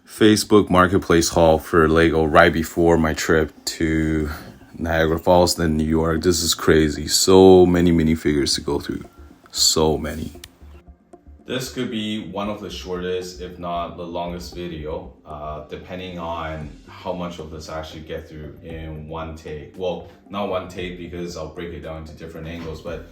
Facebook Marketplace haul for Lego right before my trip to Niagara Falls, then New York. This is crazy. So many minifigures to go through. So many. This could be one of the shortest, if not the longest video, depending on how much of this I actually get through in one take. Well, not one take because I'll break it down into different angles, but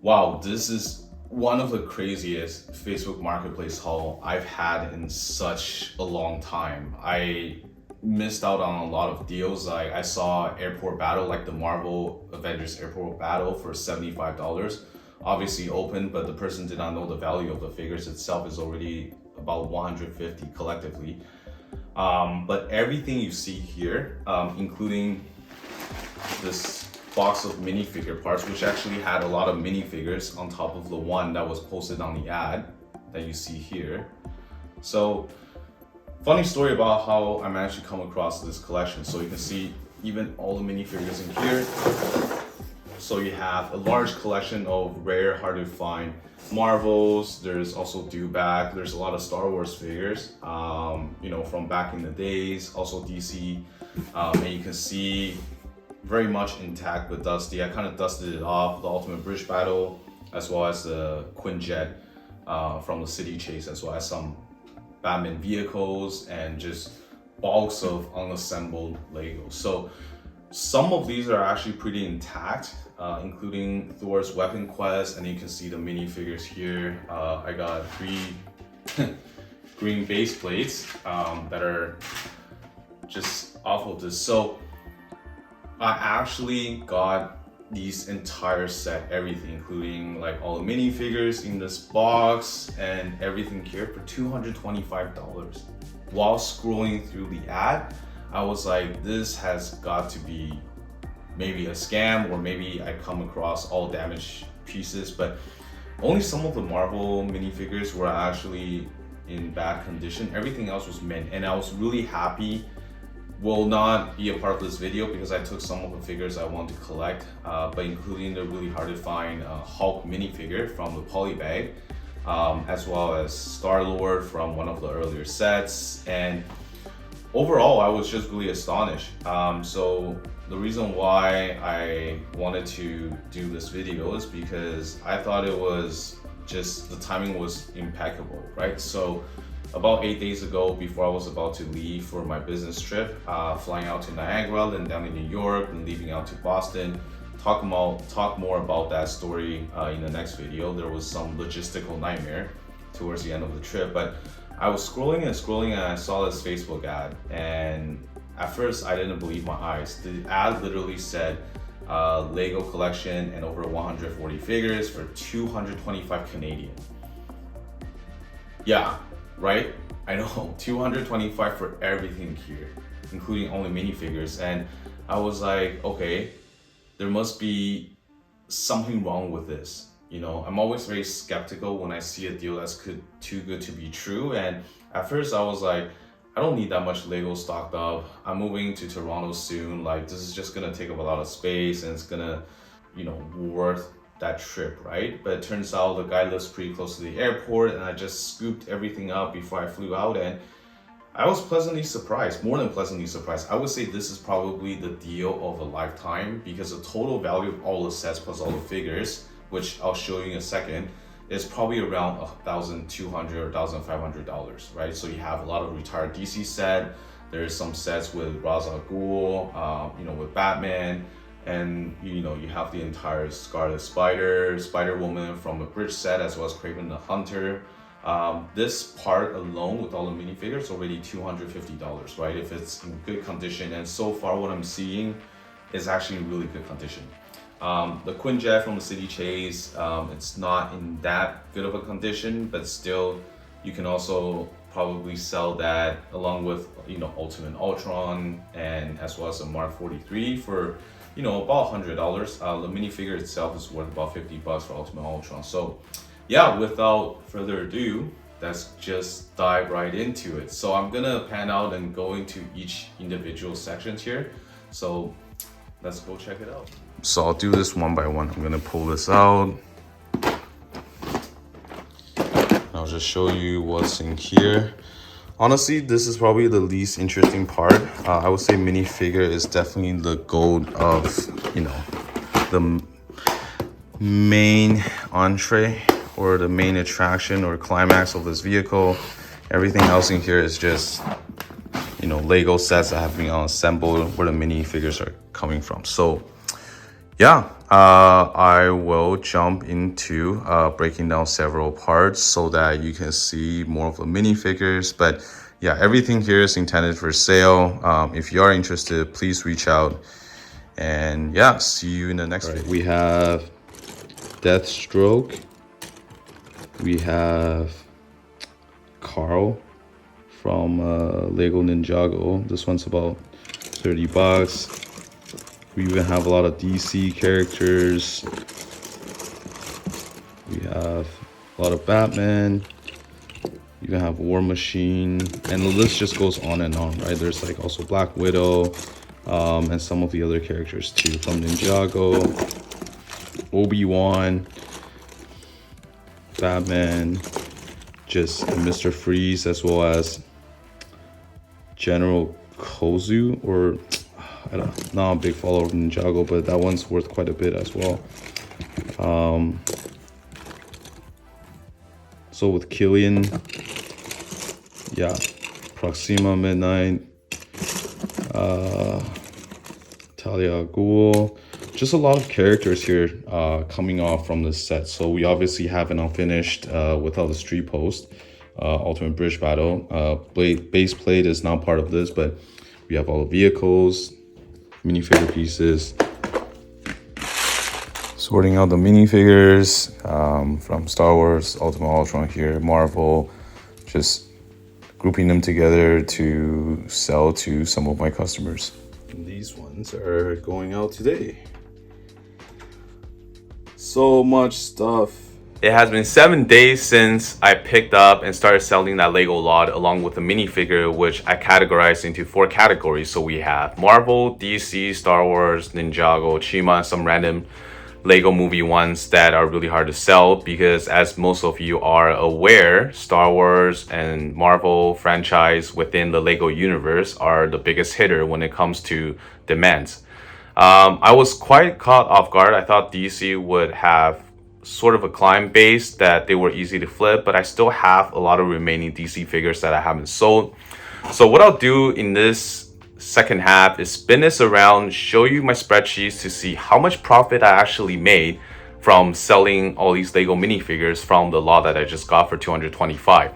wow, this is one of the craziest Facebook Marketplace haul I've had in such a long time. I missed out on a lot of deals. Like I saw Airport Battle, like the Marvel Avengers Airport Battle for $75. Obviously open, but the person did not know the value of the figures itself is already about 150 collectively. But everything you see here, including this box of minifigure parts, which actually had a lot of minifigures on top of the one that was posted on the ad that you see here. So funny story about how I managed to come across this collection. So you can see even all the minifigures in here. So you have a large collection of rare, hard to find Marvels. There's also Dewback. There's a lot of Star Wars figures, from back in the days. Also DC, and you can see very much intact but dusty. I kind of dusted it off. The Ultimate Bridge Battle, as well as the Quinjet from the City Chase, as well as some Batman vehicles and just bulks of unassembled Legos. So some of these are actually pretty intact, including Thor's Weapon Quest, and you can see the minifigures here. I got 3 green base plates that are just off of this. So I actually got these entire set, everything, including like all the minifigures in this box and everything here for $225. While scrolling through the ad, I was like, this has got to be maybe a scam, or maybe I come across all damaged pieces, but only some of the Marvel minifigures were actually in bad condition. Everything else was mint, and I was really happy. Will not be a part of this video because I took some of the figures I want to collect, but including the really hard to find Hulk minifigure from the poly bag, as well as Star-Lord from one of the earlier sets. And overall, I was just really astonished. So the reason why I wanted to do this video is because I thought it was just, the timing was impeccable, right? So about 8 days ago, before I was about to leave for my business trip, flying out to Niagara, then down to New York, and leaving out to Boston. Talk more about that story in the next video. There was some logistical nightmare towards the end of the trip, but I was scrolling and I saw this Facebook ad, and at first I didn't believe my eyes. The ad literally said Lego collection and over 140 figures for 225 Canadian. Yeah, right? I know, 225 for everything here, including only minifigures. And I was like, okay, there must be something wrong with this. I'm always very skeptical when I see a deal that's too good to be true. And at first I was like, I don't need that much Lego stocked up. I'm moving to Toronto soon. Like, this is just gonna take up a lot of space, and it's gonna, worth that trip, right? But it turns out the guy lives pretty close to the airport, and I just scooped everything up before I flew out, and I was pleasantly surprised, more than pleasantly surprised. I would say this is probably the deal of a lifetime, because the total value of all the sets plus all the figures, which I'll show you in a second, is probably around $1,200 or $1,500, right? So you have a lot of retired DC set. There's some sets with Ra's al Ghul, with Batman, and you have the entire Scarlet Spider, Spider-Woman from the Bridge set, as well as Kraven the Hunter. This part alone with all the minifigures already $250, right? If it's in good condition, and so far what I'm seeing is actually in really good condition. The Quinjet from the City Chase, it's not in that good of a condition, but still you can also probably sell that along with Ultimate Ultron, and as well as a Mark 43 for about $100. The minifigure itself is worth about $50 for Ultimate Ultron. So yeah, without further ado, let's just dive right into it. So I'm gonna pan out and go into each individual sections here. So let's go check it out. So I'll do this one by one. I'm gonna pull this out. I'll just show you what's in here. Honestly, this is probably the least interesting part. I would say minifigure is definitely the goal of, the main entree or the main attraction or climax of this vehicle. Everything else in here is just, Lego sets that have been assembled where the minifigures are coming from. So yeah, I will jump into breaking down several parts so that you can see more of the minifigures. But yeah, everything here is intended for sale. If you are interested, please reach out. And yeah, see you in the next video. We have Deathstroke. We have Carl from Lego Ninjago. This one's about 30 bucks. We even have a lot of DC characters. We have a lot of Batman. You even have War Machine, and the list just goes on and on, right? There's like also Black Widow, and some of the other characters too, from Ninjago, Obi-Wan, Batman, just Mr. Freeze, as well as General Kozu, or not a big follower of Ninjago, but that one's worth quite a bit as well. So with Killian, yeah, Proxima Midnight, Talia Ghul, just a lot of characters here coming off from this set. So we obviously have an unfinished without the street post, Ultimate Bridge Battle. Base plate is not part of this, but we have all the vehicles, minifigure pieces. Sorting out the minifigures from Star Wars, Ultimate Ultron here, Marvel, just grouping them together to sell to some of my customers. And these ones are going out today. So much stuff. It has been 7 days since I picked up and started selling that Lego lot along with the minifigure, which I categorized into 4 categories. So we have Marvel, DC, Star Wars, Ninjago, Chima, some random Lego movie ones that are really hard to sell because, as most of you are aware, Star Wars and Marvel franchise within the Lego universe are the biggest hitter when it comes to demands. I was quite caught off guard. I thought DC would have sort of a client base that they were easy to flip, but I still have a lot of remaining DC figures that I haven't sold. So what I'll do in this second half is spin this around, show you my spreadsheets to see how much profit I actually made from selling all these Lego minifigures from the lot that I just got for $225.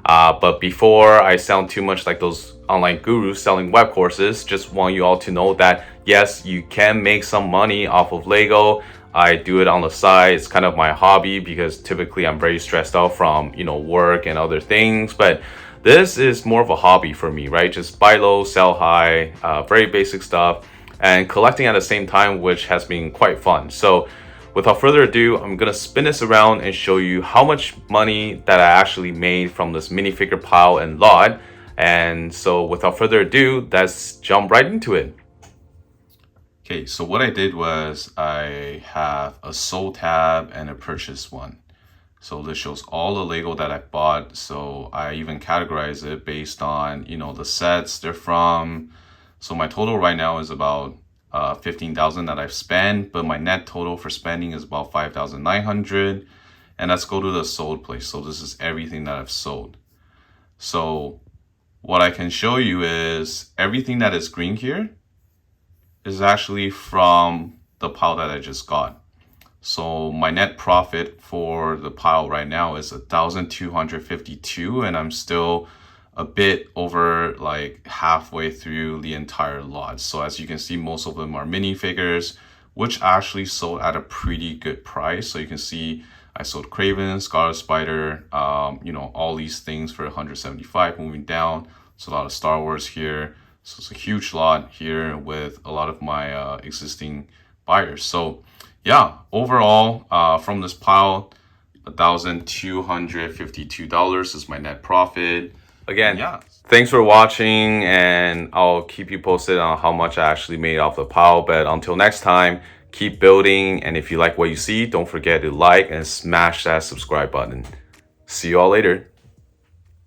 But before I sound too much like those online gurus selling web courses, just want you all to know that yes, you can make some money off of Lego. I do it on the side. It's kind of my hobby because typically I'm very stressed out from, work and other things. But this is more of a hobby for me, right? Just buy low, sell high, very basic stuff, and collecting at the same time, which has been quite fun. So without further ado, I'm gonna spin this around and show you how much money that I actually made from this minifigure pile and lot. And so without further ado, let's jump right into it. Okay, so what I did was I have a sold tab and a purchase one. So this shows all the Lego that I bought. So I even categorize it based on, the sets they're from. So my total right now is about 15,000 that I've spent, but my net total for spending is about 5,900. And let's go to the sold place. So this is everything that I've sold. So what I can show you is everything that is green here is actually from the pile that I just got. So my net profit for the pile right now is 1,252, and I'm still a bit over like halfway through the entire lot. So as you can see, most of them are minifigures, which actually sold at a pretty good price. So you can see I sold Kraven, Scarlet Spider, all these things for 175. Moving down, so a lot of Star Wars here. So it's a huge lot here with a lot of my existing buyers. So yeah, overall, from this pile, $1,252 is my net profit. Again, yeah. Thanks for watching, and I'll keep you posted on how much I actually made off the pile. But until next time, keep building. And if you like what you see, don't forget to like and smash that subscribe button. See you all later.